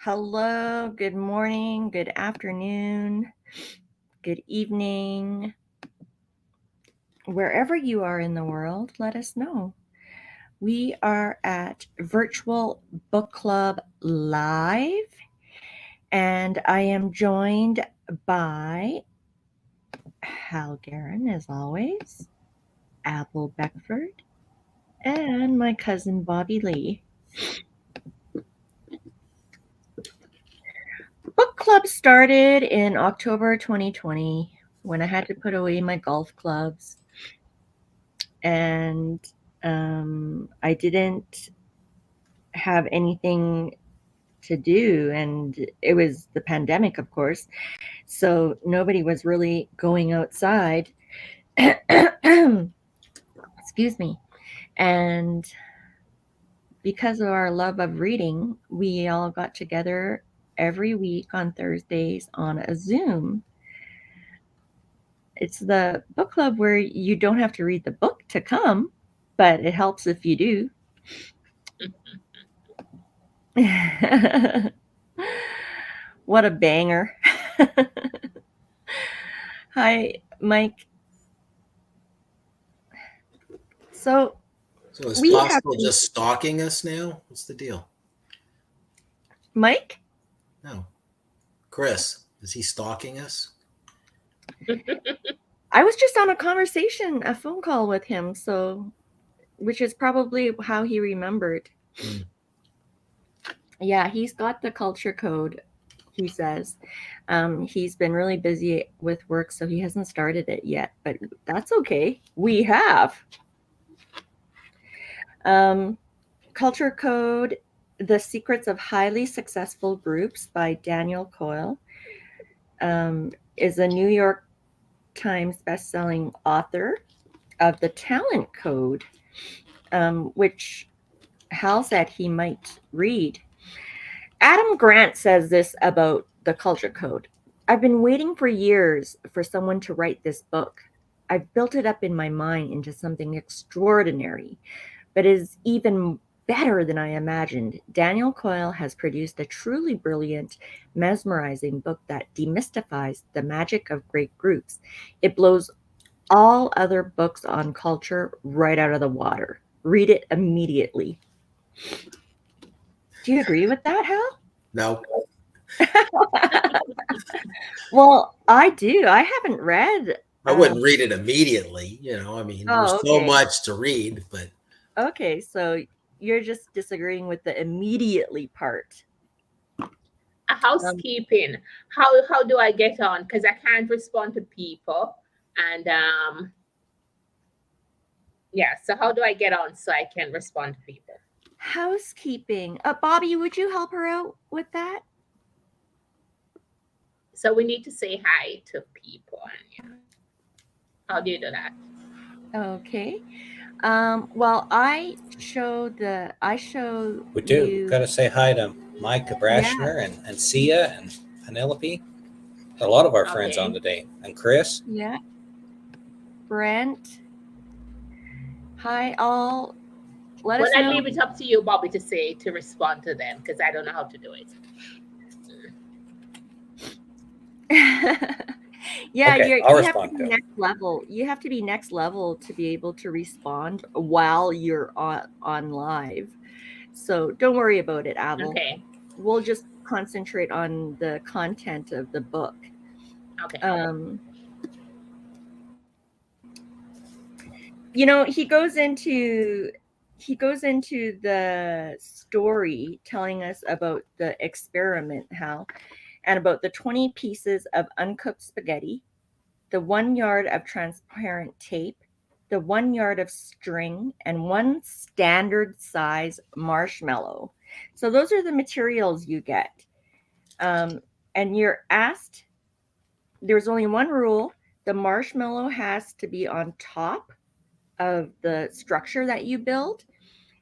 Hello, good morning, good afternoon, good evening. Wherever you are in the world, let us know. We are at Virtual Book Club Live, and I am joined by Hal Guerin, as always, Apple Beckford, and my cousin Bobby Lee. Book club started in October 2020 when I had to put away my golf clubs, and I didn't have anything to do, and it was the pandemic, of course, so nobody was really going outside. Excuse me. And because of our love of reading, we all got together every week on Thursdays on a Zoom. It's the book club where you don't have to read the book to come, but it helps if you do. What a banger. Hi, Mike. So is we Possible just stalking us now? What's the deal? Mike? No. Chris, is he stalking us? I was just on a phone call with him, so which is probably how he remembered. Yeah, he's got the culture code, he says. He's been really busy with work, so he hasn't started it yet, but that's okay. We have. Culture Code, The Secrets of Highly Successful Groups by Daniel Coyle, is a New York Times bestselling author of The Talent Code, which Hal said he might read. Adam Grant says this about the Culture Code. I've been waiting for years for someone to write this book. I've built it up in my mind into something extraordinary, but is even better than I imagined. Daniel Coyle has produced a truly brilliant, mesmerizing book that demystifies the magic of great groups. It blows all other books on culture right out of the water. Read it immediately. Do you agree with that, Hal? No. Well, I do. I haven't read. I wouldn't read it immediately. I mean, there's so much to read, but. Okay, so you're just disagreeing with the immediately part. Housekeeping. How do I get on? Because I can't respond to people. And yeah, so how do I get on so I can respond to people? Housekeeping. Bobby, would you help her out with that? So we need to say hi to people. And yeah. How do you do that? Okay. Well, I show. We do. Got to say hi to Micah Brashner and Sia and Penelope. A lot of our friends on today. And Chris. Yeah. Brent. Hi, all. Let us know. I leave it up to you, Bobby, to respond to them because I don't know how to do it. Yeah, okay, you have to be next level. You have to be next level to be able to respond while you're on live. So don't worry about it, Abel. Okay. We'll just concentrate on the content of the book. Okay. He goes into the story telling us about the experiment, Hal, and about the 20 pieces of uncooked spaghetti, the 1 yard of transparent tape, the 1 yard of string, and 1 standard size marshmallow. So those are the materials you get. And you're asked there's only one rule: the marshmallow has to be on top of the structure that you build,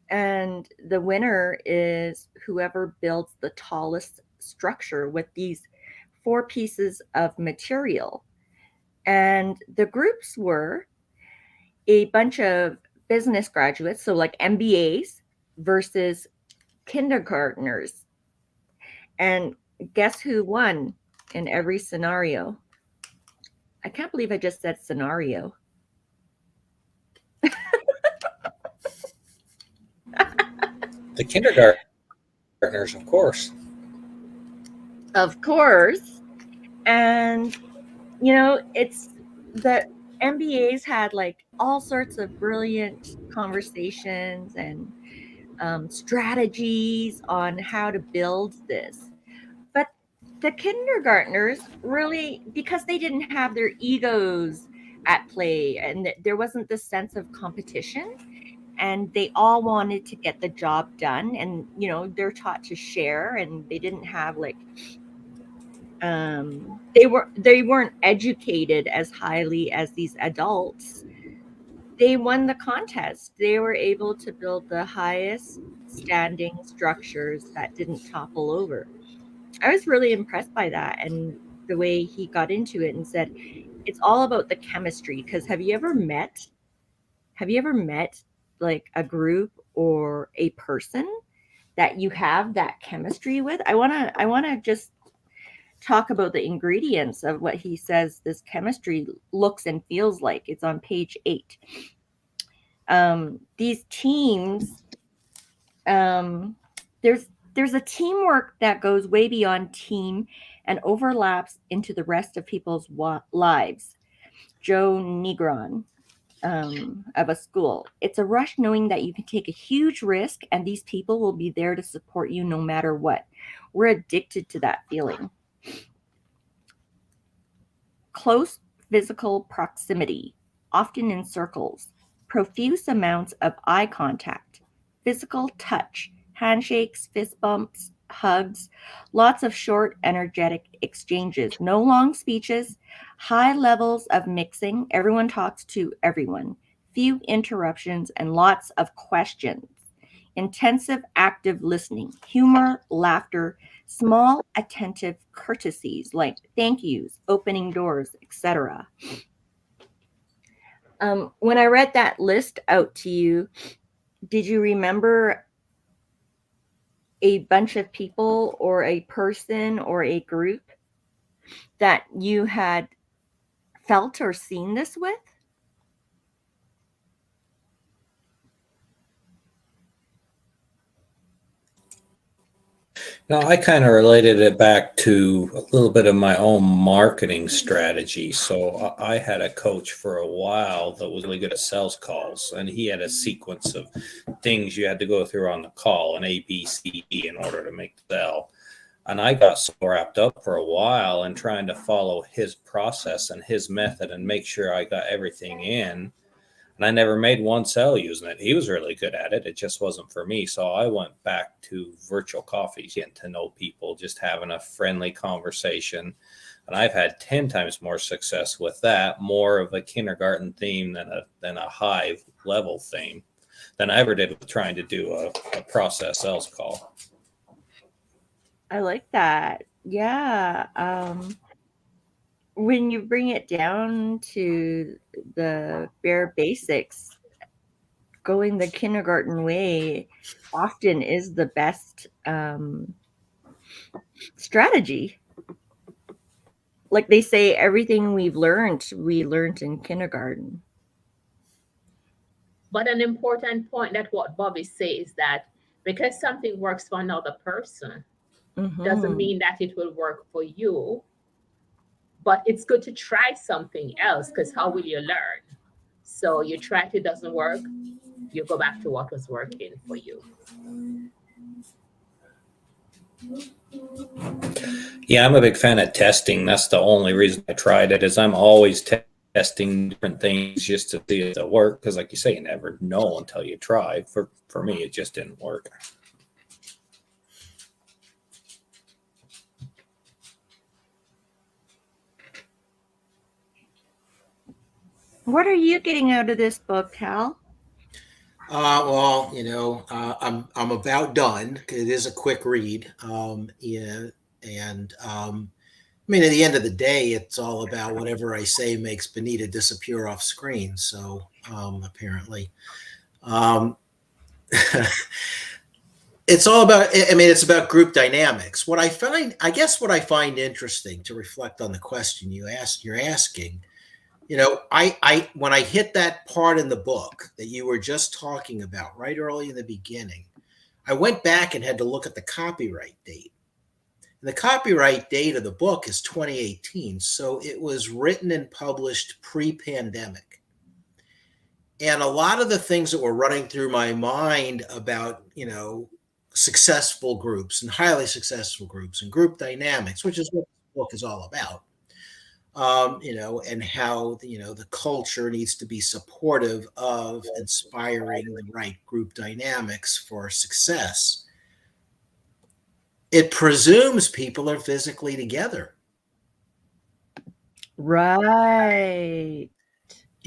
and the winner is whoever builds the tallest structure with these 4 pieces of material. And the groups were a bunch of business graduates, so like MBAs versus kindergartners. And guess who won in every scenario? I can't believe I just said scenario. The kindergartners, of course. Of course. And, you know, it's the MBAs had like all sorts of brilliant conversations and strategies on how to build this. But the kindergartners really, because they didn't have their egos at play and there wasn't this sense of competition, and they all wanted to get the job done, and you know they're taught to share, and they didn't have like they weren't educated as highly as these adults. They won the contest. They were able to build the highest standing structures that didn't topple over. I was really impressed by that, and the way he got into it and said it's all about the chemistry. Because have you ever met like a group or a person that you have that chemistry with? I want to just talk about the ingredients of what he says this chemistry looks and feels like. It's on page 8. These teams, there's a teamwork that goes way beyond team and overlaps into the rest of people's lives. Joe Negron, of a school. It's a rush knowing that you can take a huge risk and these people will be there to support you no matter what. We're addicted to that feeling. Close physical proximity, often in circles, profuse amounts of eye contact, physical touch, handshakes, fist bumps, hugs, lots of short, energetic exchanges, no long speeches, high levels of mixing, everyone talks to everyone, few interruptions, and lots of questions. Intensive, active listening, humor, laughter, small, attentive courtesies like thank yous, opening doors, etc. When I read that list out to you, did you remember a bunch of people or a person or a group that you had felt or seen this with? Now, I kind of related it back to a little bit of my own marketing strategy. So I had a coach for a while that was really good at sales calls, and he had a sequence of things you had to go through on the call, an A, B, C, D, in order to make the sell. And I got so wrapped up for a while in trying to follow his process and his method and make sure I got everything in. And I never made one sale using it. He was really good at it. It just wasn't for me. So I went back to virtual coffees, getting to know people, just having a friendly conversation. And I've had 10 times more success with that, more of a kindergarten theme than a high level theme than I ever did with trying to do a process sales call. I like that. Yeah. When you bring it down to the bare basics, going the kindergarten way often is the best strategy. Like they say, everything we learned in kindergarten. But an important point that what Bobby says is that because something works for another person doesn't mean that it will work for you. But it's good to try something else, because how will you learn? So you try it doesn't work, you go back to what was working for you. Yeah, I'm a big fan of testing. That's the only reason I tried it, is I'm always testing different things just to see if they work. Because like you say, you never know until you try. For me, it just didn't work. What are you getting out of this book, Cal? Well, I'm about done. It is a quick read. Yeah, and I mean, at the end of the day, it's all about whatever I say makes Benita disappear off screen. So apparently, um, it's all about. I mean, it's about group dynamics. What I find interesting to reflect on the question you're asking. I when I hit that part in the book that you were just talking about right early in the beginning, I went back and had to look at the copyright date. And the copyright date of the book is 2018, so it was written and published pre-pandemic. And a lot of the things that were running through my mind about, successful groups and highly successful groups and group dynamics, which is what the book is all about, and how the culture needs to be supportive of inspiring the right group dynamics for success. It presumes people are physically together. Right.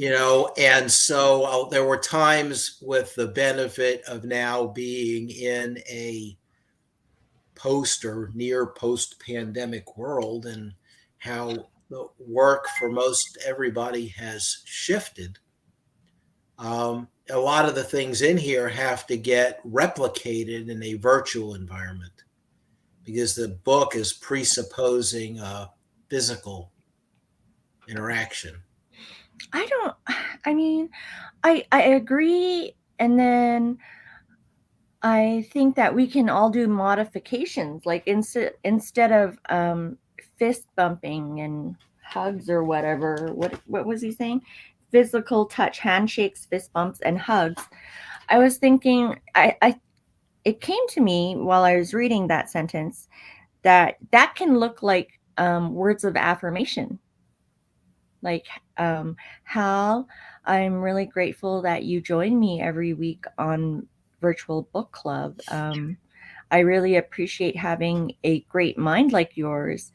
And so there were times with the benefit of now being in a post or near post-pandemic world and how the work for most everybody has shifted. A lot of the things in here have to get replicated in a virtual environment because the book is presupposing a physical interaction. I agree. And then I think that we can all do modifications, like instead of fist bumping and hugs or whatever. What was he saying? Physical touch, handshakes, fist bumps, and hugs. I was thinking, it came to me while I was reading that sentence that can look like words of affirmation. Like, Hal, I'm really grateful that you join me every week on virtual book club. I really appreciate having a great mind like yours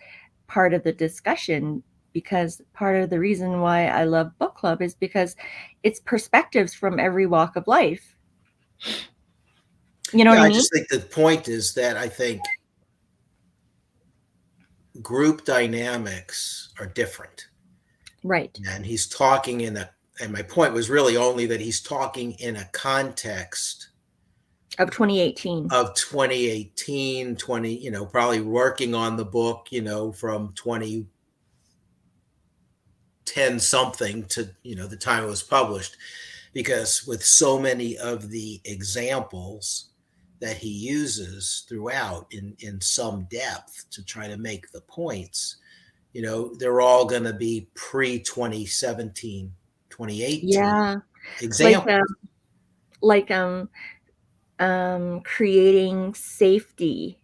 part of the discussion, because part of the reason why I love book club is because it's perspectives from every walk of life. You know what I mean? I just think the point is that I think group dynamics are different. Right. And he's talking and my point was really only that he's talking in a context of 2018, probably working on the book, from 2010 something to, the time it was published, because with so many of the examples that he uses throughout in some depth to try to make the points, they're all going to be pre 2017, 2018 yeah, examples. Like creating safety,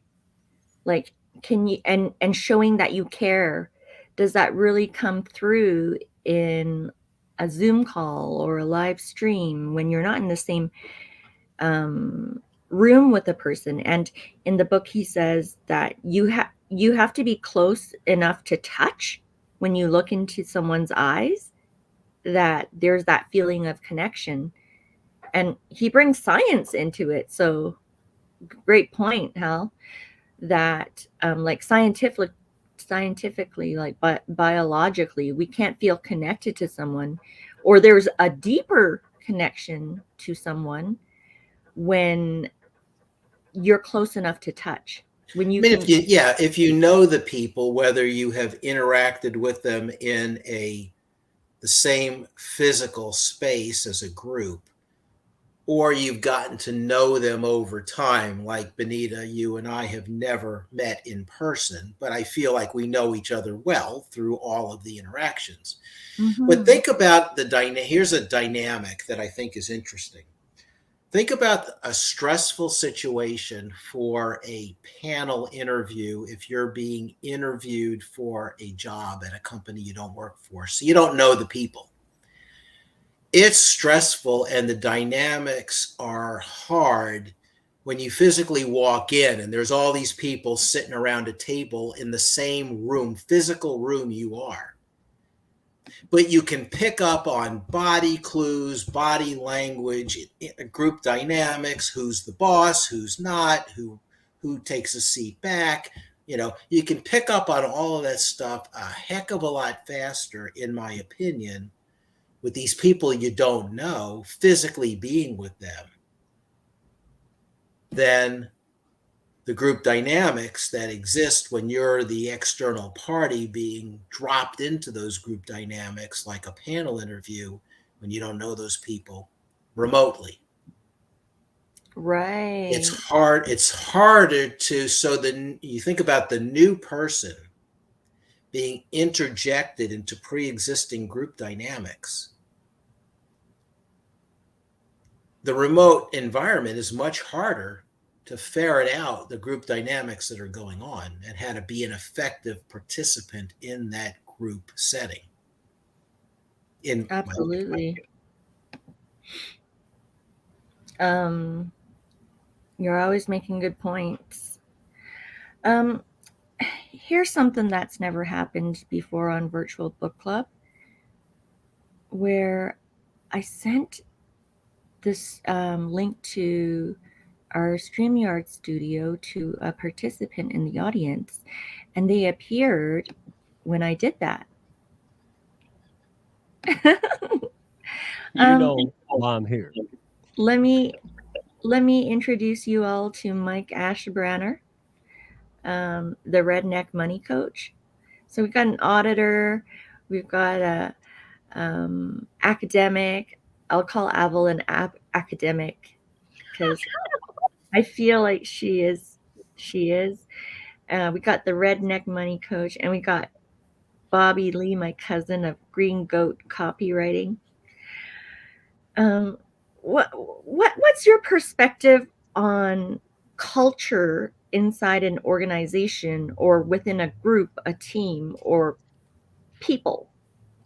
like, can you and showing that you care. Does that really come through in a Zoom call or a live stream when you're not in the same room with a person? And in the book he says that you have to be close enough to touch when you look into someone's eyes, that there's that feeling of connection. And he brings science into it. So great point, Hal, that like scientifically, like biologically, we can't feel connected to someone, or there's a deeper connection to someone when you're close enough to touch. When you if you know the people, whether you have interacted with them in the same physical space as a group, or you've gotten to know them over time, like Benita, you and I have never met in person, but I feel like we know each other well through all of the interactions. Mm-hmm. But think about here's a dynamic that I think is interesting. Think about a stressful situation for a panel interview if you're being interviewed for a job at a company you don't work for, so you don't know the people. It's stressful and the dynamics are hard when you physically walk in and there's all these people sitting around a table in the same room, physical room you are. but you can pick up on body clues, body language, group dynamics, who's the boss, who's not, who takes a seat back. You can pick up on all of that stuff a heck of a lot faster, in my opinion, with these people you don't know, physically being with them, than the group dynamics that exist when you're the external party being dropped into those group dynamics, like a panel interview, when you don't know those people remotely. Right. It's harder to, so then you think about the new person being interjected into pre-existing group dynamics. The remote environment is much harder to ferret out the group dynamics that are going on and how to be an effective participant in that group setting. Absolutely. You're always making good points. Here's something that's never happened before on Virtual Book Club, where I sent this link to our StreamYard studio to a participant in the audience, and they appeared when I did that. You know why I'm here. Let me introduce you all to Mike Ashbranner, the Redneck Money Coach. So we've got an auditor, we've got a academic. I'll call Avel an academic because I feel like she is. We got the Redneck Money Coach, and we got Bobby Lee, my cousin, of Green Goat Copywriting. What's your perspective on culture inside an organization or within a group, a team, or people?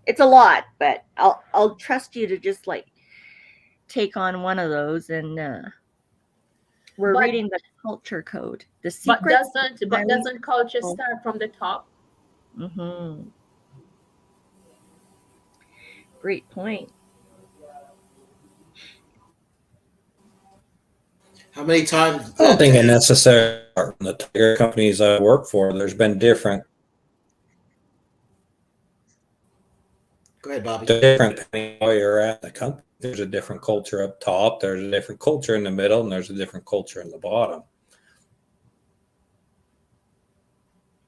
It's a lot, but I'll trust you to just like take on one of those. And we're reading the culture code. The secrets. But doesn't culture start from the top? Mm-hmm. Great point. How many times? I don't think it necessarily from the tiger companies I work for. There's been different. Go ahead, Bobby. Different depending on where you're at in the company. There's a different culture up top. There's a different culture in the middle, and there's a different culture in the bottom.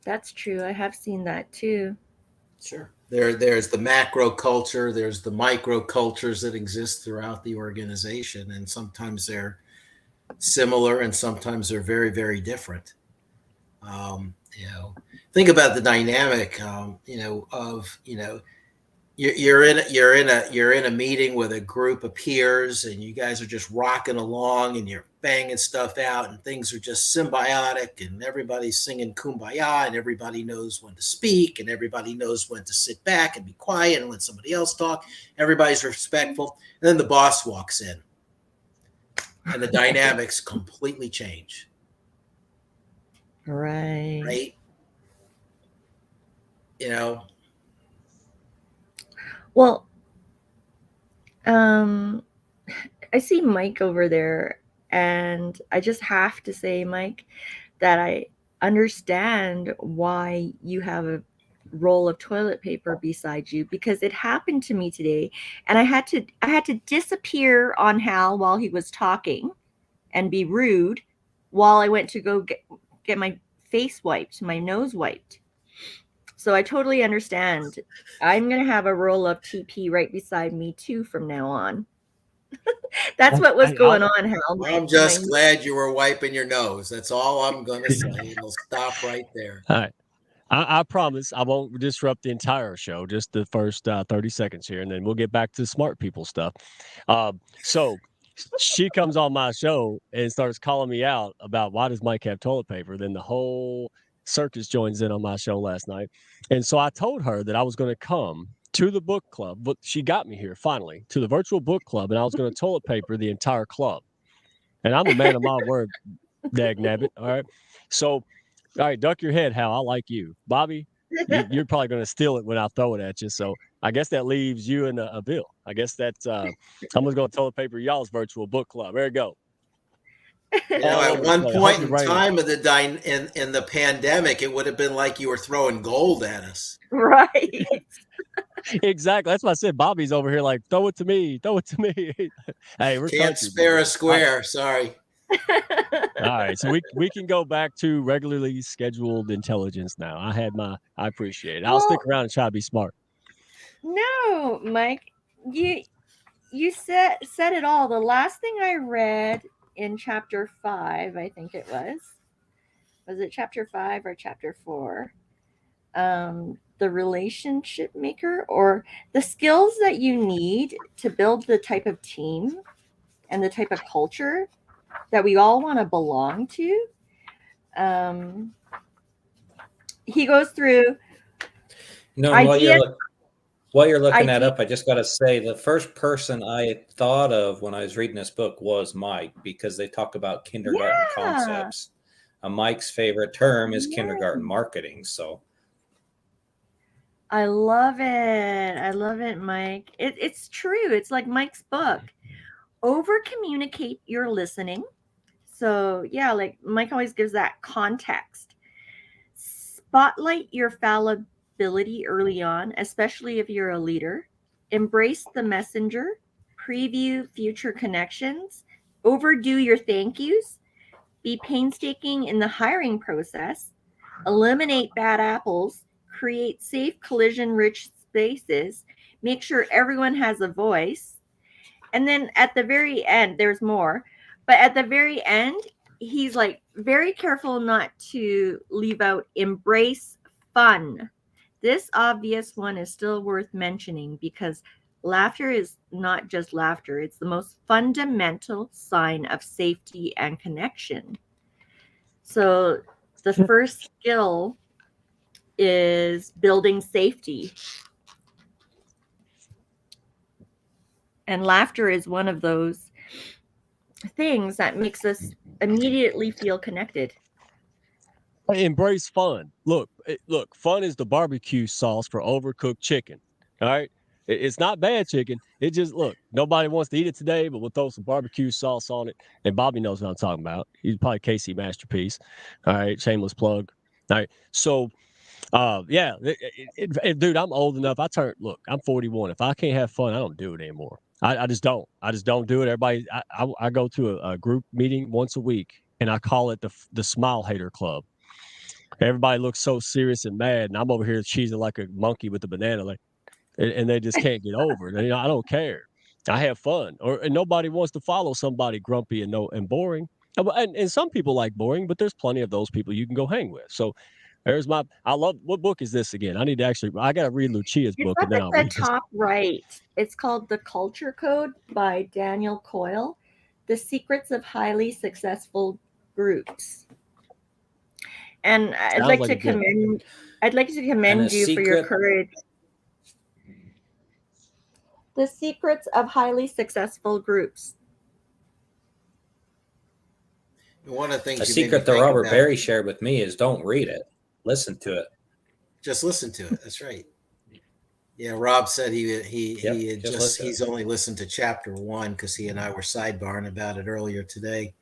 That's true. I have seen that too. Sure. There's the macro culture. There's the micro cultures that exist throughout the organization, and sometimes they're similar, and sometimes they're very, very different. Think about the dynamic. You're in a meeting with a group of peers, and you guys are just rocking along, and you're banging stuff out, and things are just symbiotic, and everybody's singing Kumbaya, and everybody knows when to speak, and everybody knows when to sit back and be quiet and let somebody else talk. Everybody's respectful, and then the boss walks in, and the dynamics completely change. Right. Well, I see Mike over there, and I just have to say, Mike, that I understand why you have a roll of toilet paper beside you, because it happened to me today, and I had to disappear on Hal while he was talking and be rude while I went to go get my face wiped, my nose wiped. So I totally understand. I'm going to have a roll of TP right beside me too from now on. That's what was going on, Hal. I'm just glad you were wiping your nose. That's all I'm going to say. It'll stop right there. All right. I promise I won't disrupt the entire show, just the first 30 seconds here, and then we'll get back to the smart people stuff. So she comes on my show and starts calling me out about why does Mike have toilet paper? Then the whole circus joins in on my show last night. And so I told her that I was going to come to the book club, but she got me here finally to the virtual book club, and I was going to toilet paper the entire club. And I'm a man of my word, dag nabbit. All right. So, all right, duck your head, Hal. I like you. Bobby, you're probably going to steal it when I throw it at you. So I guess that leaves you and a bill. I guess that's someone's going to toilet paper y'all's virtual book club. There you go. All at over the one place. I hope point your in brain. time of the in the pandemic, it would have been like you were throwing gold at us. Right. Exactly. That's why I said Bobby's over here like, throw it to me. Throw it to me. Hey, we're Can't country. spare Boy. a square. Sorry. All right. So we can go back to regularly scheduled intelligence now. I appreciate it. I'll stick Well, around and try to be smart. no, Mike, you said it all. The last thing I read in chapter 5, I think it was it chapter 5 or chapter 4? The relationship maker, or the skills that you need to build the type of team and the type of culture that we all want to belong to. Um, he goes through No, and idea. while you're looking that idea up, I just got to say the first person I thought of when I was reading this book was Mike, because they talk about kindergarten yeah. concepts. Mike's favorite term is Yeah. kindergarten marketing. So I love it, Mike. It's true. It's like Mike's book. Over communicate your listening. So, yeah, like Mike always gives that context. Spotlight your fallibility early on, especially if you're a leader. Embrace the messenger. Preview future connections. Overdo your thank yous. Be painstaking in the hiring process. Eliminate bad apples. Create safe collision rich spaces. Make sure everyone has a voice. And then at the very end, there's more, but at the very end, he's like very careful not to leave out embrace fun. This obvious one is still worth mentioning because laughter is not just laughter, it's the most fundamental sign of safety and connection. So the first skill is building safety. And laughter is one of those things that makes us immediately feel connected. Embrace fun. Look, fun is the barbecue sauce for overcooked chicken. All right. It's not bad chicken. It just, look, nobody wants to eat it today, but we'll throw some barbecue sauce on it. And Bobby knows what I'm talking about. He's probably Casey Masterpiece. All right. Shameless plug. All right. So, yeah, dude, I'm old enough. I'm 41. If I can't have fun, I don't do it anymore. I just don't. I just don't do it. Everybody, I go to a group meeting once a week, and I call it the Smile Hater Club. Everybody looks so serious and mad, and I'm over here cheesing like a monkey with a banana, like, and they just can't get over it. I don't care. I have fun, and nobody wants to follow somebody grumpy and boring. And some people like boring, but there's plenty of those people you can go hang with. So I love, what book is this again? I got to read Lucia's It's book up and then at I'll the read this. top right. It's called The Culture Code by Daniel Coyle. The Secrets of Highly Successful Groups. And I'd like to commend you for your courage. The Secrets of Highly Successful Groups. One of the things a secret that Robert Berry shared with me is don't read it. Listen to it. Just listen to it. That's right. Yeah, Rob said he's only listened to chapter 1 because he and I were sidebarring about it earlier today.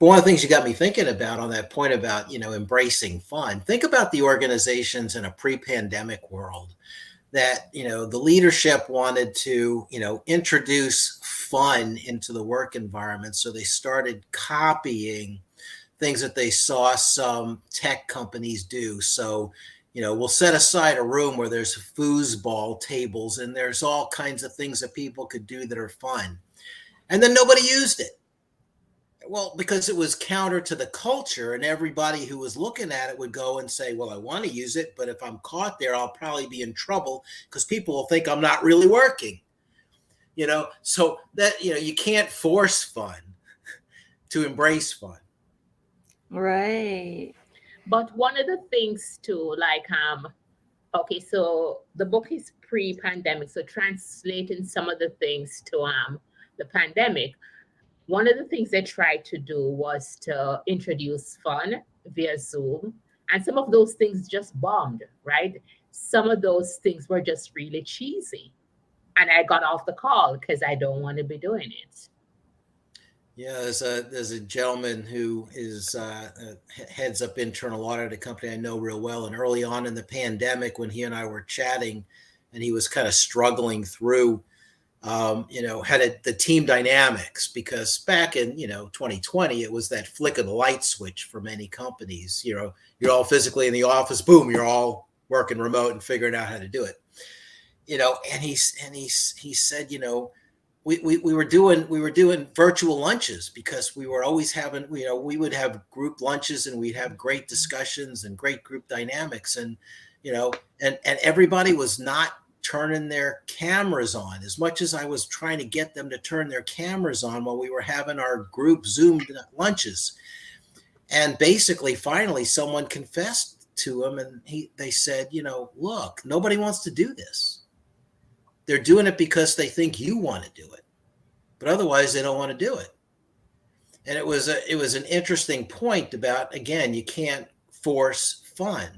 But one of the things you got me thinking about on that point about, embracing fun, think about the organizations in a pre-pandemic world that, the leadership wanted to, introduce fun into the work environment. So they started copying things that they saw some tech companies do. So, we'll set aside a room where there's foosball tables and there's all kinds of things that people could do that are fun. And then nobody used it. Well, because it was counter to the culture, and everybody who was looking at it would go and say, well, I want to use it, but if I'm caught there, I'll probably be in trouble because people will think I'm not really working. So that, you can't force fun to embrace fun. Right. But one of the things too, like, okay, so the book is pre-pandemic, so translating some of the things to the pandemic. One of the things they tried to do was to introduce fun via Zoom, and some of those things just bombed, right? some of those things were just really cheesy. And I got off the call because I don't want to be doing it. Yeah, there's a gentleman who is heads up internal audit at a company I know real well. And early on in the pandemic, when he and I were chatting, and he was kind of struggling through, the team dynamics, because back in 2020, it was that flick of the light switch for many companies. You're all physically in the office, boom, you're all working remote and figuring out how to do it. And he said, we were doing virtual lunches because we were always having, we would have group lunches and we'd have great discussions and great group dynamics. And, and everybody was not turning their cameras on, as much as I was trying to get them to turn their cameras on while we were having our group Zoomed lunches. And basically, finally, someone confessed to him, and they said, look, nobody wants to do this. They're doing it because they think you want to do it, but otherwise they don't want to do it. And it was an interesting point about, again, you can't force fun.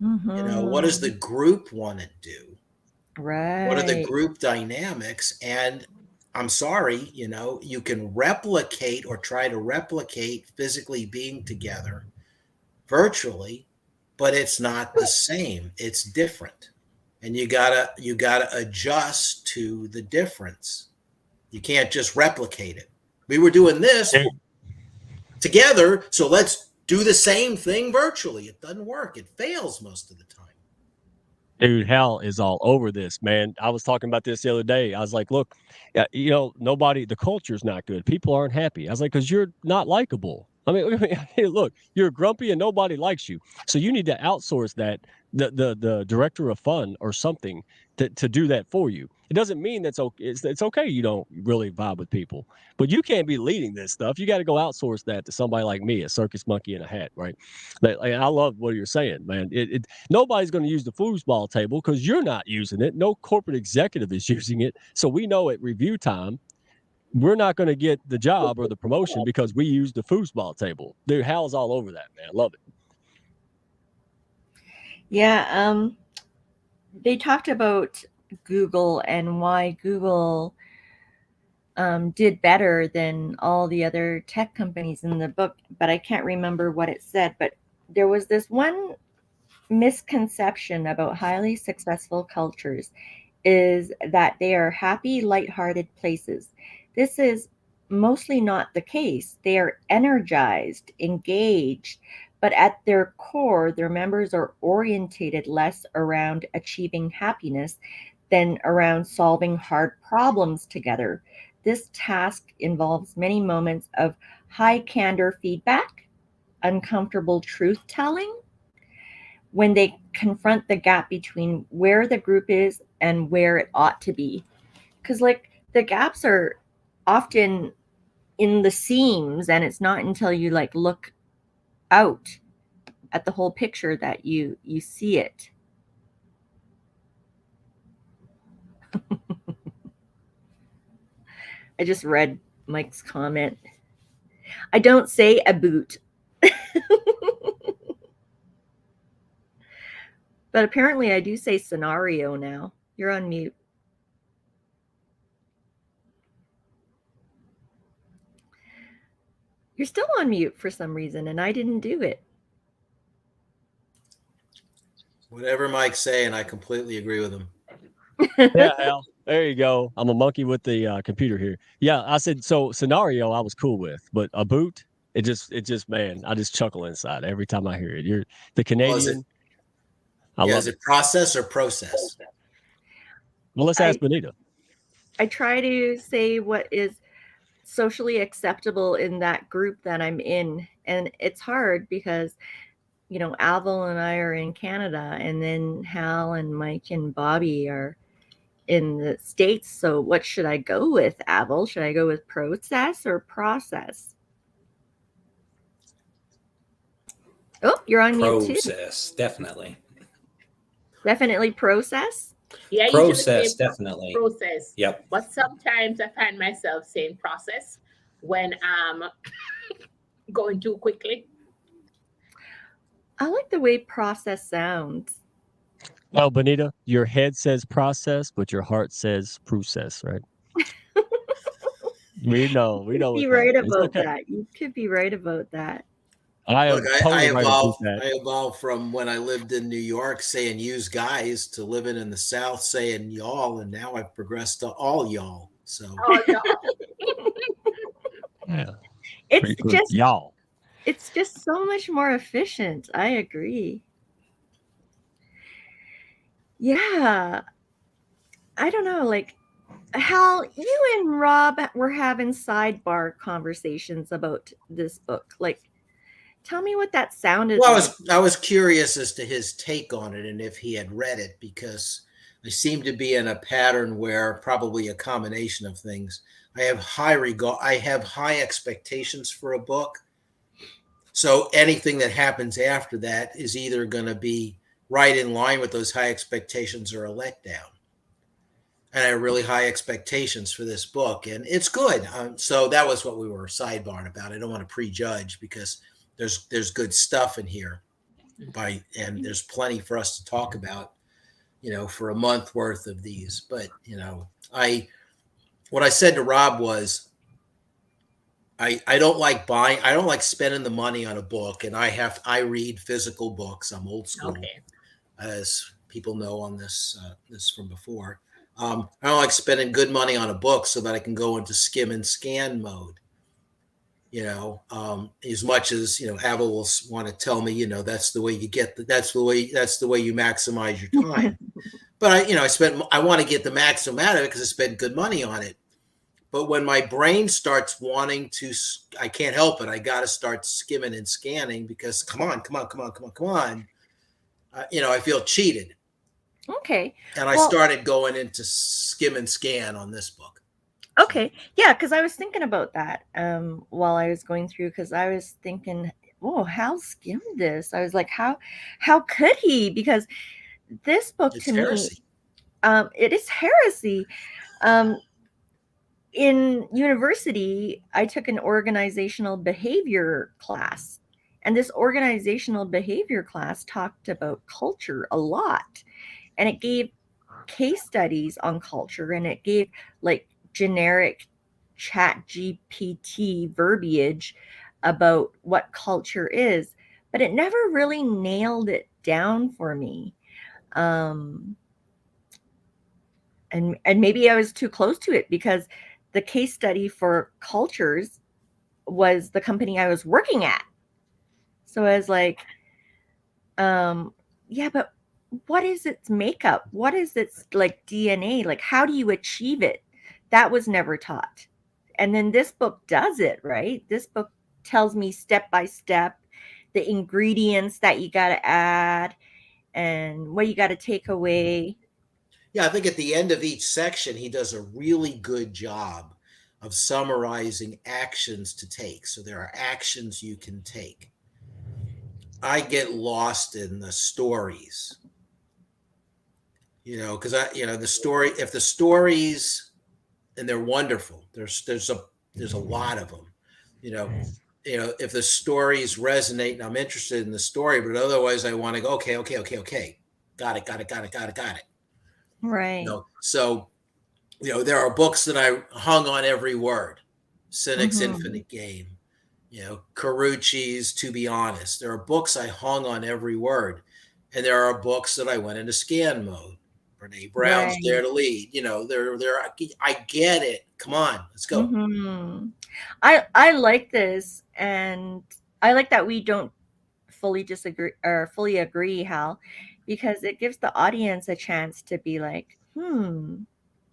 Mm-hmm. What does the group want to do? Right. What are the group dynamics? And I'm sorry, you can replicate or try to replicate physically being together virtually, but it's not the same. It's different. And you gotta adjust to the difference. You can't just replicate it. We were doing this together, so let's do the same thing virtually. It doesn't work. It fails most of the time. Dude, Hal is all over this, man. I was talking about this the other day. I was like, look, the culture's not good. People aren't happy. I was like, because you're not likable. I mean, look, you're grumpy and nobody likes you. So you need to outsource that, the director of fun or something to do that for you. It doesn't mean that's okay. It's okay you don't really vibe with people, but you can't be leading this stuff. You got to go outsource that to somebody like me, a circus monkey in a hat, right? I love what you're saying, man. Nobody's going to use the foosball table because you're not using it. No corporate executive is using it. So we know at review time, we're not going to get the job or the promotion because we use the foosball table. Dude, Hal's all over that, man. I love it. Yeah. They talked about Google and why Google did better than all the other tech companies in the book, but I can't remember what it said. But there was this one misconception about highly successful cultures, is that they are happy, lighthearted places. This is mostly not the case. They are energized, engaged, but at their core, their members are orientated less around achieving happiness than around solving hard problems together. This task involves many moments of high candor feedback, uncomfortable truth telling, when they confront the gap between where the group is and where it ought to be. Because, like, the gaps are often in the seams, and it's not until you look out at the whole picture that you see it. I just read Mike's comment. I don't say a boot. But apparently I do say scenario now. You're on mute. You're still on mute for some reason, and I didn't do it. Whatever Mike's saying, I completely agree with him. Yeah, Hal. There you go. I'm a monkey with the computer here. Yeah, I said, so scenario I was cool with, but a boot, it just, man, I just chuckle inside every time I hear it. You're the Canadian. Is it process or process? Well, let's ask Benita. I try to say what is socially acceptable in that group that I'm in. And it's hard because, Avril and I are in Canada, and then Hal and Mike and Bobby are in the States. So what should I go with, Avril? Should I go with process or process? Oh, you're on mute too. Process, definitely. Definitely process? Yeah, process, definitely. Process. Yep. But sometimes I find myself saying process when I'm going too quickly. I like the way process sounds. Well, Benita, your head says process, but your heart says process, right? We know Be what that. right It's about okay. that. You could be right about that. I Look, am totally right about that. I evolved from when I lived in New York saying "use guys" to living in the South saying "y'all," and now I've progressed to all y'all. So Oh no. Yeah. It's just Y'all. it's just so much more efficient. I agree. Yeah. I don't know, like Hal, you and Rob were having sidebar conversations about this book. Like, tell me what that sounded well, like. I was curious as to his take on it and if he had read it because I seem to be in a pattern where probably a combination of things. I have high expectations for a book. So anything that happens after that is either going to be right in line with those high expectations or a letdown. And I have really high expectations for this book, and it's good. So that was what we were sidebarring about. I don't want to prejudge because there's good stuff in here, and there's plenty for us to talk about. For a month worth of these. But I what I said to Rob was I don't like buying. I don't like spending the money on a book, and I read physical books. I'm old school, Okay. as people know on this from before. I don't like spending good money on a book so that I can go into skim and scan mode. As much as Ava will want to tell me, that's the way you that's the way you maximize your time. But I want to get the maximum out of it because I spent good money on it. But when my brain starts wanting to, I can't help it. I got to start skimming and scanning because come on. I feel cheated. Okay. And I Well, started going into skim and scan on this book. okay. Yeah, because I was thinking about that while I was going through, because I was thinking, oh, Hal skimmed this. I was like, how could he? Because this book It's to me, heresy. it is heresy. Um, in university, I took an organizational behavior class, and this organizational behavior class talked about culture a lot, and it gave case studies on culture, and it gave like generic chat GPT verbiage about what culture is, but it never really nailed it down for me. Um, and maybe I was too close to it because the case study for cultures was the company I was working at. So I was like, yeah, but what is its makeup? What is its like DNA? Like, how do you achieve it? That was never taught. And then this book does it, right? This book tells me step by step the ingredients that you got to add and what you got to take away. Yeah, I think at the end of each section, he does a really good job of summarizing actions to take. So there are actions you can take. I get lost in the stories, because the story, if the stories, and they're wonderful, there's a lot of them, you know, if the stories resonate and I'm interested in the story, but otherwise I want to go, okay, got it. Right. So there are books that I hung on every word. Cynic's Mm-hmm. Infinite Game, Carucci's To Be Honest. There are books I hung on every word, and there are books that I went into scan mode. Brene Brown's Dare Right. to Lead. There. I get it. Come on, let's go. Mm-hmm. I like this, and I like that we don't fully disagree or fully agree, Hal, because it gives the audience a chance to be like,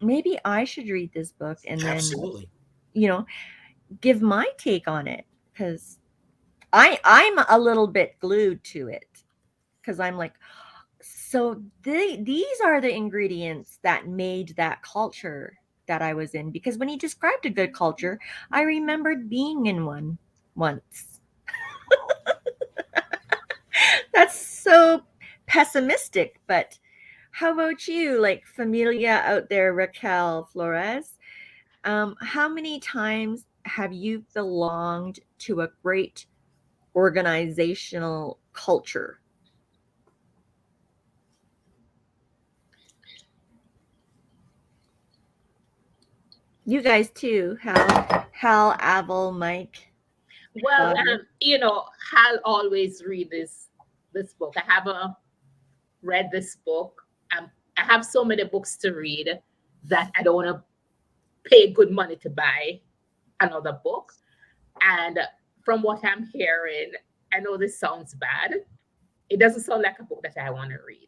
maybe I should read this book and then, Absolutely. you know, give my take on it. Because I'm a little bit glued to it. Because I'm like, so these are the ingredients that made that culture that I was in. Because when he described a good culture, I remembered being in one once. That's so pessimistic, but how about you, like Familia out there, Raquel Flores? How many times have you belonged to a great organizational culture? You guys too. Hal, Avel, Mike. Well, Bobby. Hal always read this book. I haven't read this book. I have so many books to read that I don't want to pay good money to buy another book. And from what I'm hearing, I know this sounds bad. It doesn't sound like a book that I want to read.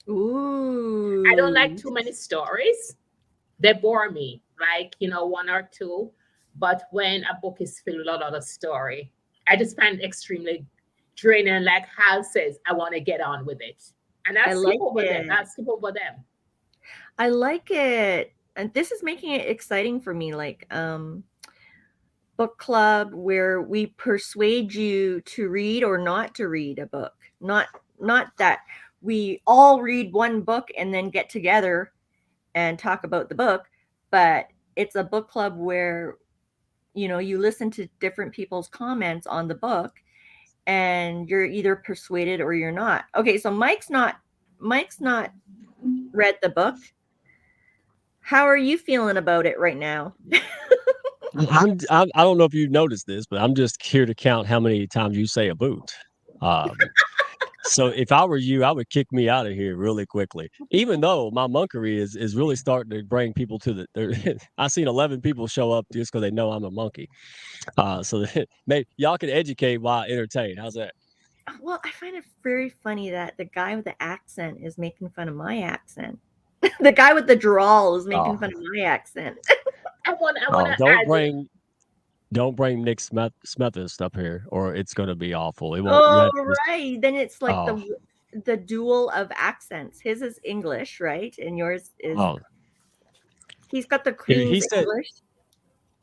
Ooh. I don't like too many stories. They bore me, like, one or two. But when a book is filled with a lot of story, I just find it extremely draining. Like Hal says, I want to get on with it. And I I'll skip like over them. it. I'll skip over them. I like it. And this is making it exciting for me. Like, book club where we persuade you to read or not to read a book. Not that we all read one book and then get together and talk about the book, but it's a book club where you listen to different people's comments on the book and you're either persuaded or you're not. Okay, so Mike's not read the book. How are you feeling about it right now? I don't know if you've noticed this, but I'm just here to count how many times you say a boot. So if I were you, I would kick me out of here really quickly. Even though my monkery is really starting to bring people to the. I've seen 11 people show up just because they know I'm a monkey. So maybe y'all can educate while entertain. How's that? Well, I find it very funny that the guy with the accent is making fun of my accent. The guy with the drawl is making fun of my accent. I want to Don't bring Nick Smethurst up here, or it's going to be awful. It won't. Oh, right. Then it's like Oh, the duel of accents. His is English, right? And yours is oh. he's got the He Queen's said English.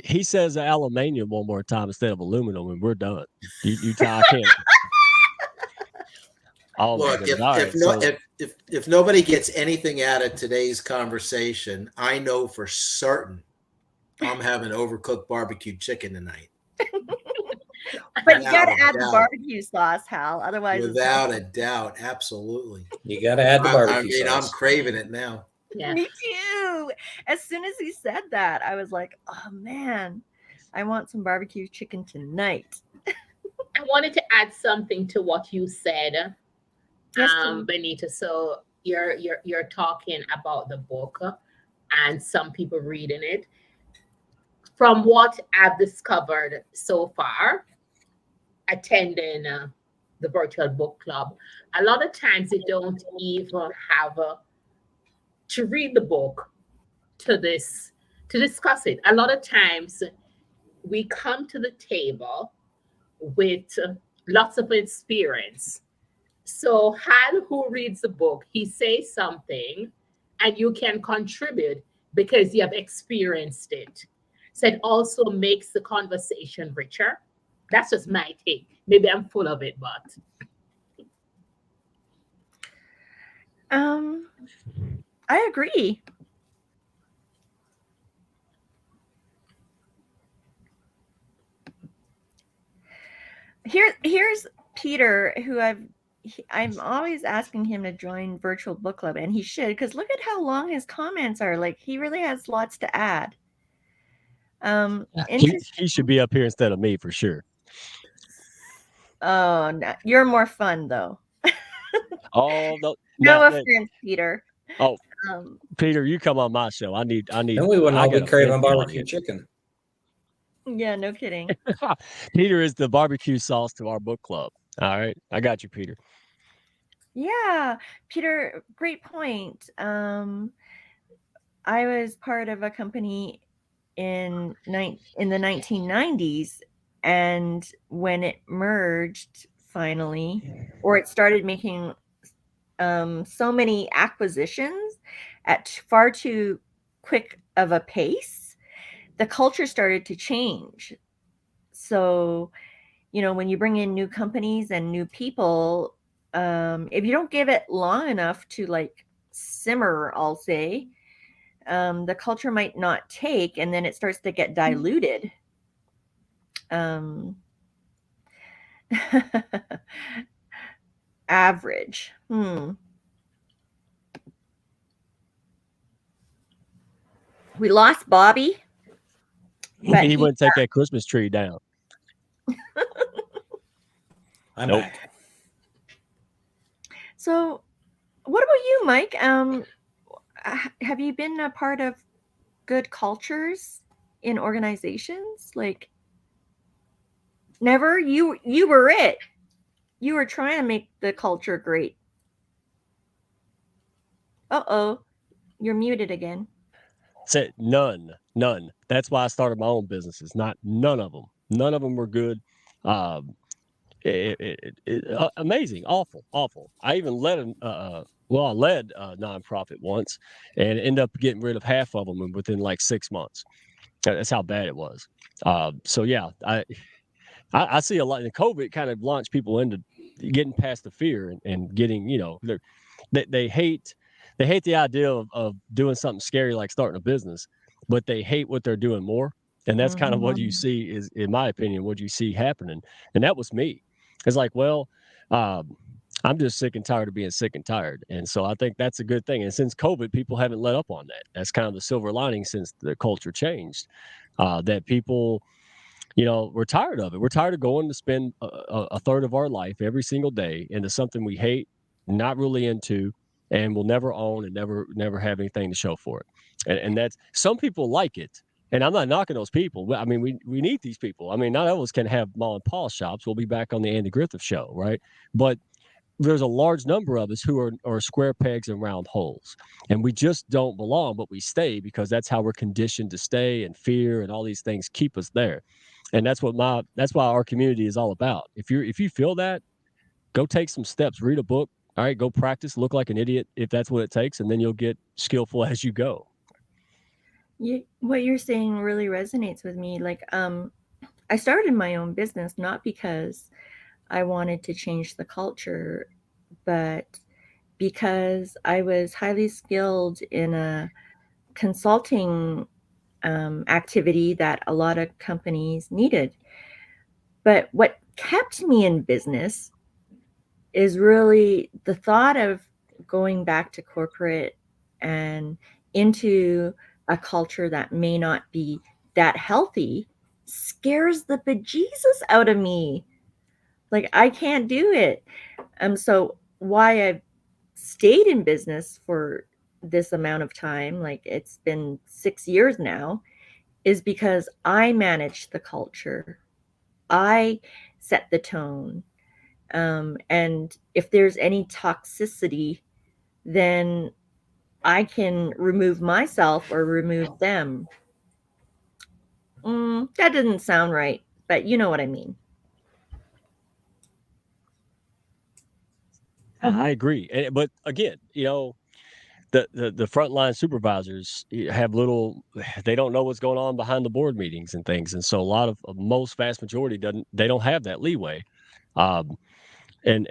he says aluminium one more time instead of aluminum, and we're done. I can't. Oh my Look, goodness! All right, if nobody gets anything out of today's conversation, I know for certain I'm having overcooked barbecue chicken tonight. But you gotta Without a add the doubt. barbecue sauce, Hal. Otherwise, Without a doubt, absolutely. You got to add the I barbecue mean, I'm sauce. craving it now. Yeah. me too. As soon as he said that, I was like, "Oh man, I want some barbecue chicken tonight." I wanted to add something to what you said, Yes, please. Benita. So you're talking about the book and some people reading it. From what I've discovered so far, attending the virtual book club, a lot of times they don't even have to read the book to discuss it. A lot of times we come to the table with lots of experience. So Hal, who reads the book, he says something and you can contribute because you have experienced it. So it also makes the conversation richer. That's just my take. Maybe I'm full of it, but I agree. Here's Peter, who I'm always asking him to join virtual book club, and he should, because look at how long his comments are. Like, he really has lots to add. he should be up here instead of me for sure. Oh, no, you're more fun though. Oh No offense, Peter. Oh, Peter, you come on my show. I need. Then we wouldn't all be craving barbecue chicken. Yeah, no kidding. Peter is the barbecue sauce to our book club. All right, I got you, Peter. Yeah, Peter, great point. I was part of a company in the 1990s, and when it merged finally, or it started making so many acquisitions at far too quick of a pace, the culture started to change. So, when you bring in new companies and new people, if you don't give it long enough to like simmer, I'll say, the culture might not take, and then it starts to get diluted. Average. We lost Bobby. But He wouldn't take that Christmas tree down. I'm Nope. back. So, what about you, Mike? Have you been a part of good cultures in organizations? Like, never. You were it. You were trying to make the culture great. Uh-oh, you're muted again. Said none. That's why I started my own businesses. None of them. None of them were good. Um, Amazing, awful. I even led I led a nonprofit once, and ended up getting rid of half of them within like 6 months. That's how bad it was. So yeah, I see a lot. And COVID kind of launched people into getting past the fear and getting, they hate the idea of doing something scary like starting a business, but they hate what they're doing more. And that's kind of what you see is, in my opinion, what you see happening. And that was me. It's like, well, I'm just sick and tired of being sick and tired. And so I think that's a good thing. And since COVID, people haven't let up on that. That's kind of the silver lining since the culture changed. That people, we're tired of it. We're tired of going to spend a third of our life every single day into something we hate, not really into, and will never own and never have anything to show for it. And that's, some people like it. And I'm not knocking those people. I mean, we need these people. I mean, not all of us can have mom and pop shops. We'll be back on the Andy Griffith show, right? But there's a large number of us who are square pegs and round holes, and we just don't belong, but we stay because that's how we're conditioned to stay, and fear and all these things keep us there. And that's why our community is all about. If you feel that, go take some steps, read a book. All right, go practice, look like an idiot if that's what it takes, and then you'll get skillful as you go. What you're saying really resonates with me. Like, I started my own business not because I wanted to change the culture, but because I was highly skilled in a consulting activity that a lot of companies needed. But what kept me in business is really the thought of going back to corporate and into a culture that may not be that healthy scares the bejesus out of me. Like, I can't do it. So why I've stayed in business for this amount of time, like it's been 6 years now, is because I manage the culture. I set the tone. And if there's any toxicity, then I can remove myself or remove them. That doesn't sound right, but you know what I mean. I agree. But again, the frontline supervisors have they don't know what's going on behind the board meetings and things. And so a lot of most vast majority they don't have that leeway. Um, and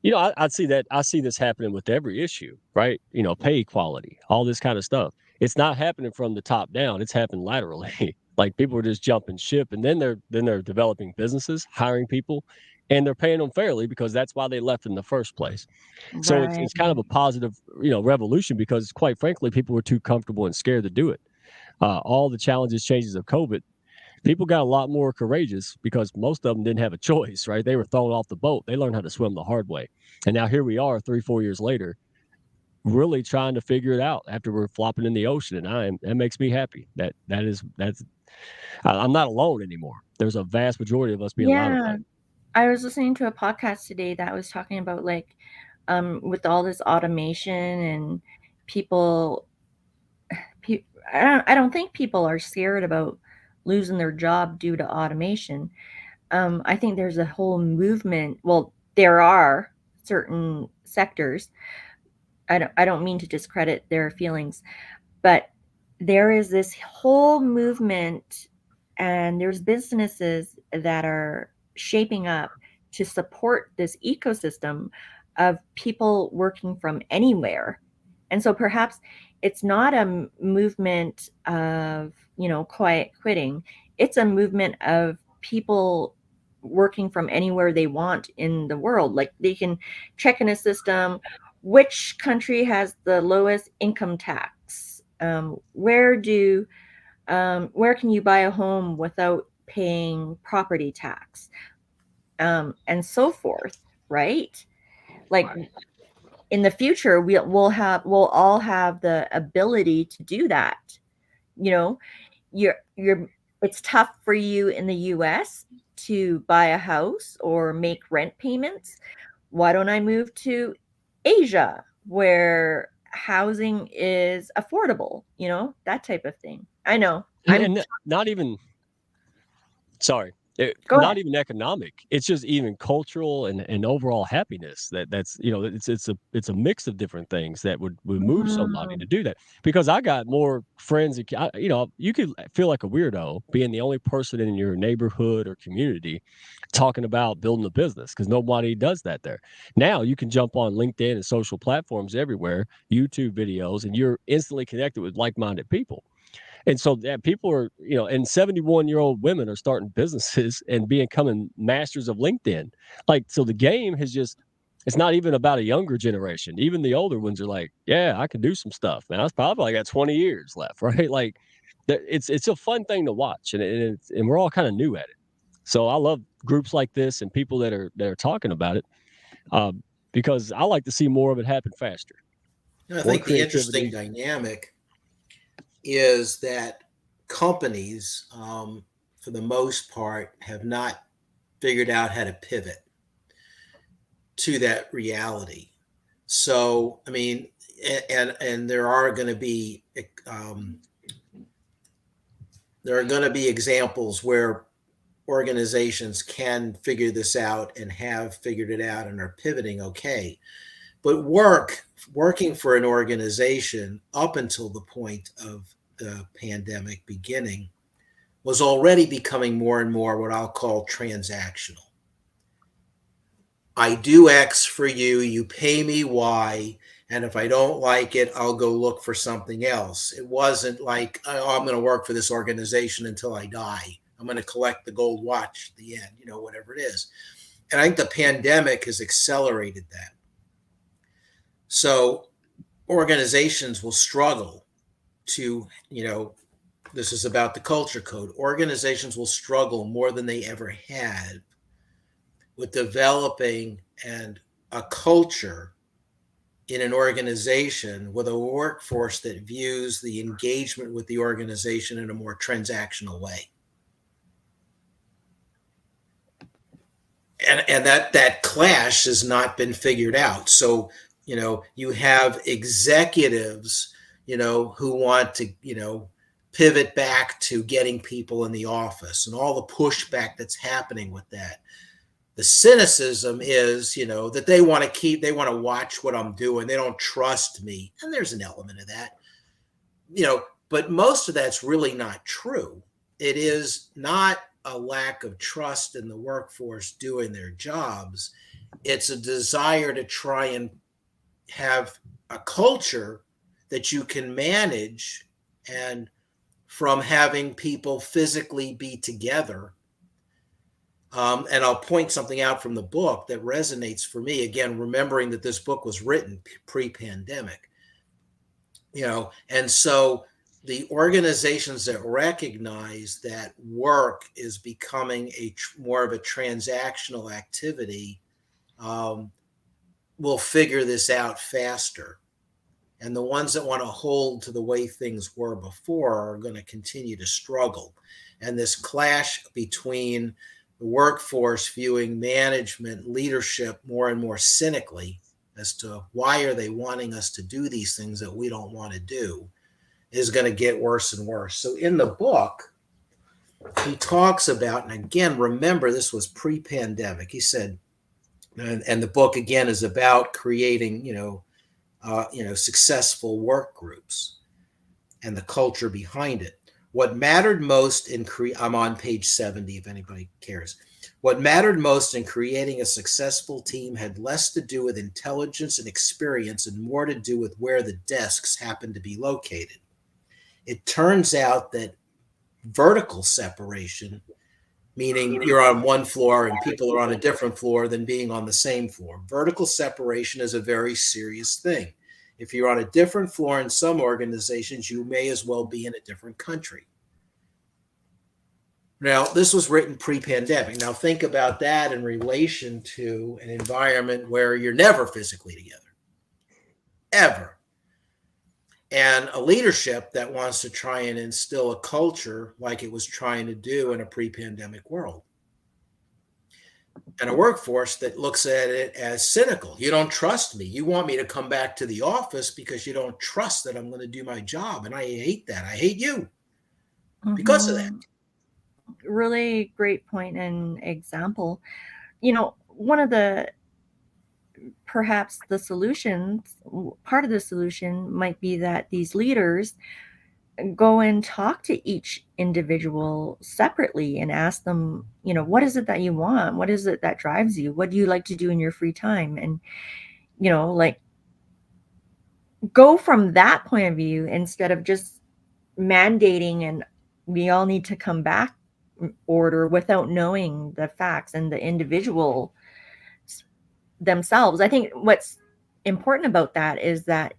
I see that. I see this happening with every issue, right? Pay equality, all this kind of stuff. It's not happening from the top down. It's happening laterally. Like, people are just jumping ship, and then they're developing businesses, hiring people, and they're paying them fairly because that's why they left in the first place. So Right. it's kind of a positive, revolution, because quite frankly, people were too comfortable and scared to do it. All the changes of COVID, people got a lot more courageous because most of them didn't have a choice, right? They were thrown off the boat. They learned how to swim the hard way. And now here we are 3-4 years later, really trying to figure it out after we're flopping in the ocean. And that makes me happy. I'm not alone anymore. There's a vast majority of us being allowed Yeah. to. I was listening to a podcast today that was talking about, like, with all this automation and people, I don't think people are scared about losing their job due to automation. I think there's a whole movement. Well, there are certain sectors. I don't mean to discredit their feelings, but there is this whole movement, and there's businesses that are shaping up to support this ecosystem of people working from anywhere. And so perhaps it's not a movement of, quiet quitting. It's a movement of people working from anywhere they want in the world. Like, they can check in a system, which country has the lowest income tax? Where do Where can you buy a home without paying property tax? And so forth, right? Like in the future, we'll all have the ability to do that. You know, you're it's tough for you in the US to buy a house or make rent payments. Why don't I move to Asia where housing is affordable, that type of thing. I know. And not even sorry, Go not ahead. even economic. It's just even cultural and overall happiness. That's it's a mix of different things that would move somebody to do that. Because I got more friends. You could feel like a weirdo being the only person in your neighborhood or community talking about building a business because nobody does that there. Now you can jump on LinkedIn and social platforms everywhere, YouTube videos, and you're instantly connected with like-minded people. And so people are, and 71-year-old women are starting businesses and becoming masters of LinkedIn. Like, so the game has it's not even about a younger generation. Even the older ones are like, yeah, I can do some stuff, man. I probably got 20 years left, right? Like, it's a fun thing to watch, and we're all kind of new at it. So I love groups like this and people that are talking about it, because I like to see more of it happen faster. I More think the interesting creativity. dynamic is that companies, for the most part, have not figured out how to pivot to that reality. So, I mean, and there are going to be examples where organizations can figure this out and have figured it out and are pivoting okay. But working for an organization up until the point of the pandemic beginning was already becoming more and more what I'll call transactional. I do X for you, you pay me Y, and if I don't like it, I'll go look for something else. It wasn't like, oh, I'm going to work for this organization until I die. I'm going to collect the gold watch at the end, whatever it is. And I think the pandemic has accelerated that. So organizations will struggle to, this is about the culture code. Organizations will struggle more than they ever had with developing a culture in an organization with a workforce that views the engagement with the organization in a more transactional way. And that clash has not been figured out. So, you have executives, who want to, pivot back to getting people in the office and all the pushback that's happening with that. The cynicism is, that they want to watch what I'm doing. They don't trust me. And there's an element of that, but most of that's really not true. It is not a lack of trust in the workforce doing their jobs. It's a desire to try and have a culture that you can manage, and from having people physically be together. And I'll point something out from the book that resonates for me. Again, remembering that this book was written pre-pandemic, and so the organizations that recognize that work is becoming more of a transactional activity will figure this out faster. And the ones that want to hold to the way things were before are going to continue to struggle. And this clash between the workforce viewing management, leadership more and more cynically as to why are they wanting us to do these things that we don't want to do is going to get worse and worse. So in the book, he talks about, and again, remember, this was pre-pandemic. He said, and the book again is about creating, successful work groups and the culture behind it. What mattered most I'm on page 70 if anybody cares. What mattered most in creating a successful team had less to do with intelligence and experience and more to do with where the desks happened to be located. It turns out that vertical separation, meaning you're on one floor and people are on a different floor than being on the same floor. Vertical separation is a very serious thing. If you're on a different floor in some organizations, you may as well be in a different country. Now, this was written pre-pandemic. Now, think about that in relation to an environment where you're never physically together, ever. And a leadership that wants to try and instill a culture like it was trying to do in a pre-pandemic world. And a workforce that looks at it as cynical. You don't trust me. You want me to come back to the office because you don't trust that I'm going to do my job. And I hate that. I hate you because of that. Really great point and example. One of the perhaps the solutions, part of the solution might be that these leaders go and talk to each individual separately and ask them, what is it that you want? What is it that drives you? What do you like to do in your free time? And, like go from that point of view instead of just mandating and we all need to come back order without knowing the facts and the individual themselves. I think what's important about that is that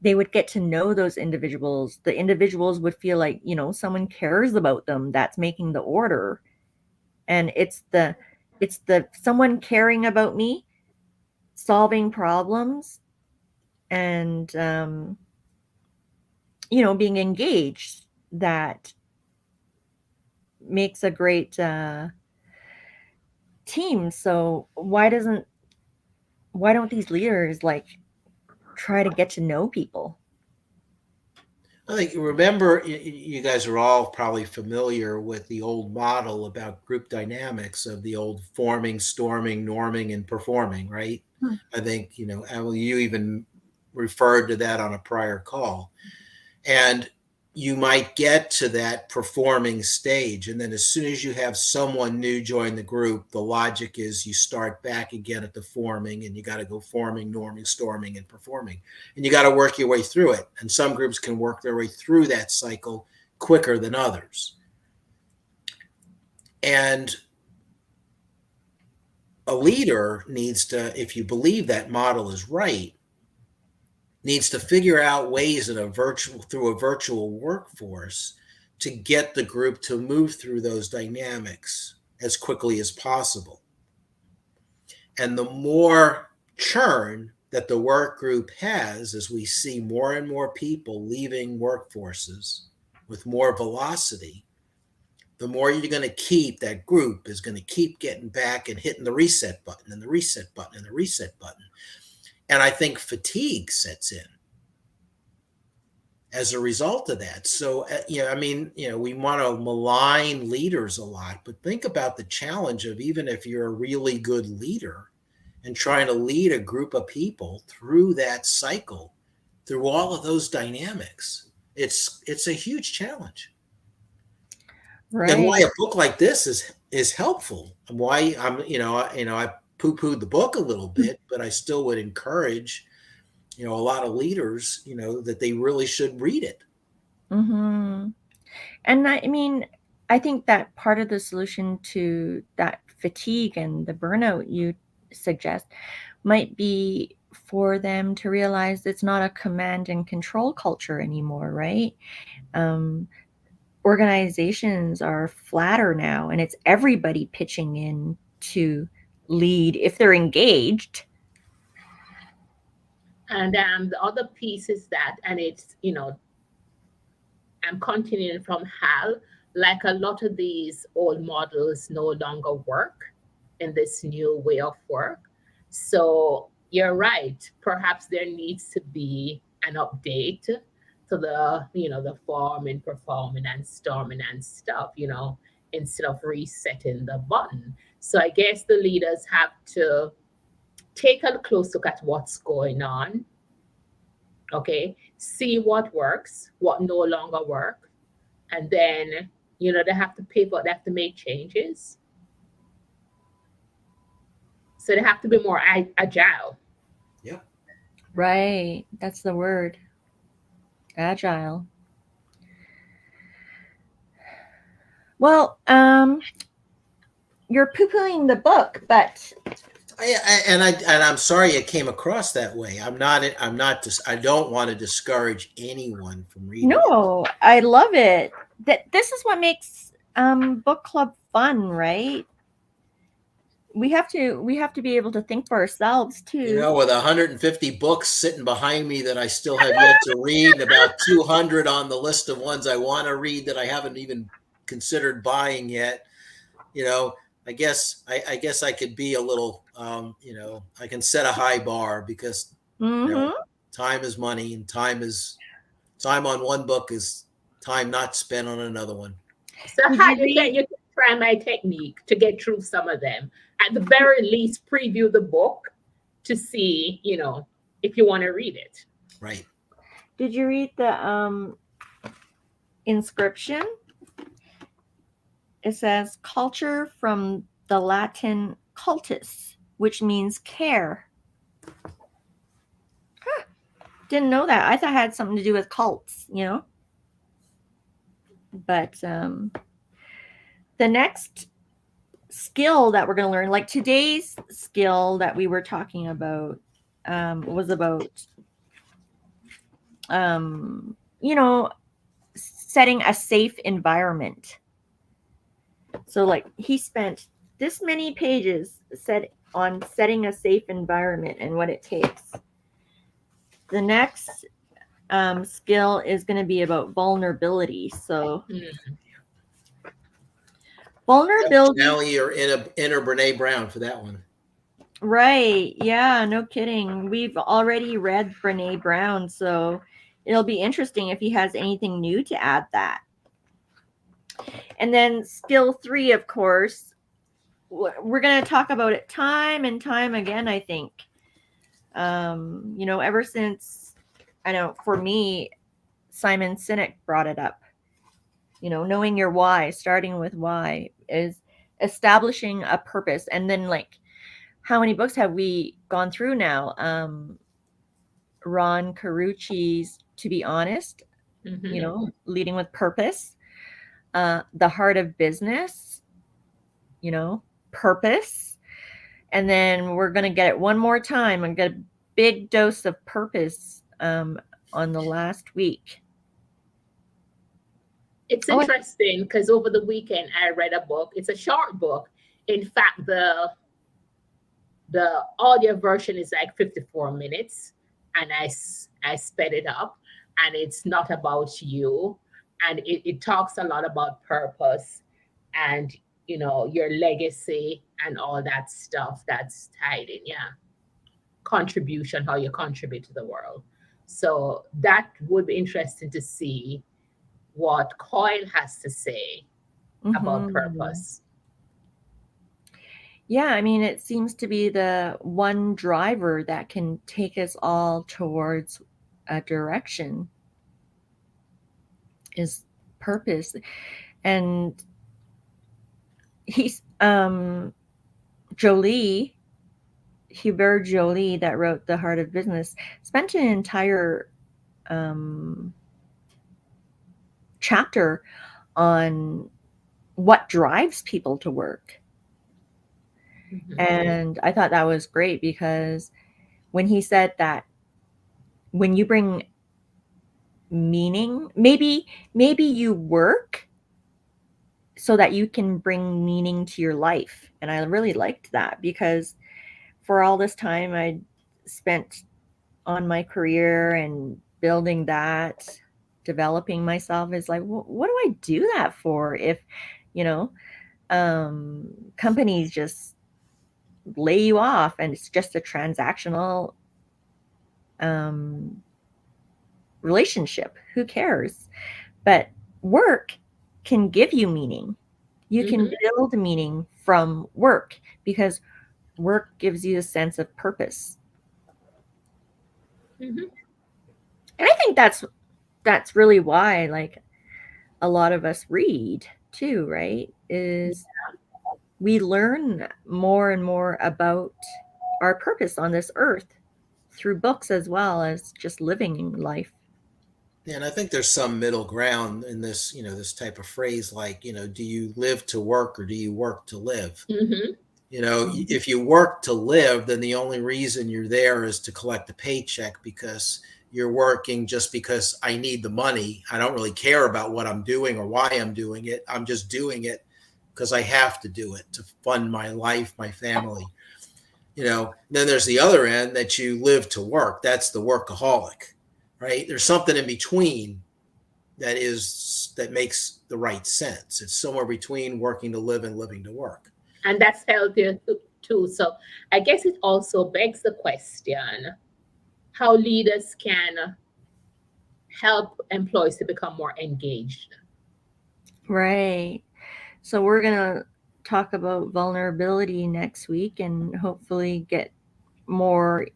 they would get to know those individuals. The individuals would feel like, someone cares about them that's making the order. And it's the someone caring about me, solving problems, and being engaged that makes a great team. So why don't these leaders try to get to know people? I think remember, you guys are all probably familiar with the old model about group dynamics of the old forming, storming, norming, and performing, right? I think, Emily, you even referred to that on a prior call. And you might get to that performing stage. And then as soon as you have someone new join the group, the logic is you start back again at the forming, and you got to go forming, norming, storming, and performing. And you got to work your way through it. And some groups can work their way through that cycle quicker than others. And a leader needs to, if you believe that model is right, needs to figure out ways through a virtual workforce to get the group to move through those dynamics as quickly as possible. And the more churn that the work group has, as we see more and more people leaving workforces with more velocity, the more you're going to keep that group is going to keep getting back and hitting the reset button and the reset button and the reset button. And I think fatigue sets in as a result of that. So, we want to malign leaders a lot, but think about the challenge of, even if you're a really good leader and trying to lead a group of people through that cycle, through all of those dynamics, it's a huge challenge. Right. And why a book like this is helpful, and why I poo-pooed the book a little bit, but I still would encourage, a lot of leaders, that they really should read it. Mm-hmm. And I think that part of the solution to that fatigue and the burnout you suggest might be for them to realize it's not a command and control culture anymore, right? Organizations are flatter now, and it's everybody pitching in to lead if they're engaged. And the other piece is that, and it's, I'm continuing from Hal, like a lot of these old models no longer work in this new way of work. So you're right. Perhaps there needs to be an update to the, the forming, performing, and storming and stuff, instead of resetting the button. So I guess the leaders have to take a close look at what's going on. Okay, see what works, what no longer work, and then they have to pivot, they have to make changes. So they have to be more agile. Yeah. Right. That's the word. Agile. Well, you're poo-pooing the book, but I'm sorry it came across that way. I don't want to discourage anyone from reading. No, I love it. This is what makes book club fun, right? We have to be able to think for ourselves too. You know, with 150 books sitting behind me that I still have yet to read, and about 200 on the list of ones I want to read that I haven't even considered buying yet. You know, I guess I could be a little, you know, I can set a high bar because you know, time is money, and time on one book is time not spent on another one. So Did how you read? you can try my technique to get through some of them. At the very least, preview the book to see, you know, if you want to read it. Right. Did you read the inscription? It says culture from the Latin cultus, which means care. Huh. Didn't know that. I thought it had something to do with cults, you know. But the next skill that we're going to learn, like today's skill that we were talking about, was about, you know, setting a safe environment. So, like, he spent this many pages said on setting a safe environment and what it takes. The next skill is going to be about vulnerability. So, vulnerability. Now you're in a Brene Brown for that one. Right. Yeah, no kidding. We've already read Brene Brown, so it'll be interesting if he has anything new to add that. And then skill 3, of course, we're going to talk about it time and time again, I think. You know, ever since, I know for me, Simon Sinek brought it up. You know, knowing your why, starting with why, is establishing a purpose. And then, like, how many books have we gone through now? Ron Carucci's To Be Honest, you know, leading with purpose. The Heart of Business, you know, purpose. And then we're going to get it one more time and get a big dose of purpose on the last week. It's interesting because over the weekend I read a book. It's a short book. In fact, the audio version is like 54 minutes, and I sped it up, and it's not about you, and it talks a lot about purpose and, you know, your legacy and all that stuff that's tied in. Yeah, contribution, how you contribute to the world. So that would be interesting to see what Coyle has to say about purpose. Yeah, I mean, it seems to be the one driver that can take us all towards a direction is purpose. And he's Hubert Joly, that wrote The Heart of Business, spent an entire chapter on what drives people to work. And I thought that was great because when he said that when you bring meaning, maybe you work so that you can bring meaning to your life. And I really liked that because for all this time I spent on my career and building that, developing myself, is like, what do I do that for if, you know, companies just lay you off and it's just a transactional relationship? Who cares? But work can give you meaning. You can build meaning from work because work gives you a sense of purpose. And I think that's really why, like, a lot of us read too, right? Is we learn more and more about our purpose on this earth through books as well as just living in life. Yeah, and I think there's some middle ground in this, you know, this type of phrase, like, you know, do you live to work or do you work to live? You know, if you work to live, then the only reason you're there is to collect a paycheck because you're working just because I need the money. I don't really care about what I'm doing or why I'm doing it. I'm just doing it because I have to do it to fund my life, my family. Then there's the other end that you live to work. That's the workaholic, right? There's something in between that makes the right sense. It's somewhere between working to live and living to work. And that's healthier too. So I guess it also begs the question how leaders can help employees to become more engaged. Right. So we're going to talk about vulnerability next week and hopefully get more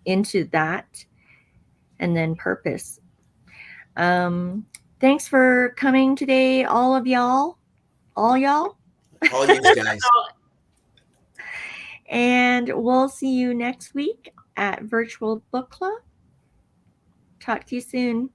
into that, and then purpose. Thanks for coming today, all of y'all. All y'all. All you guys. And we'll see you next week at Virtual Book Club. Talk to you soon.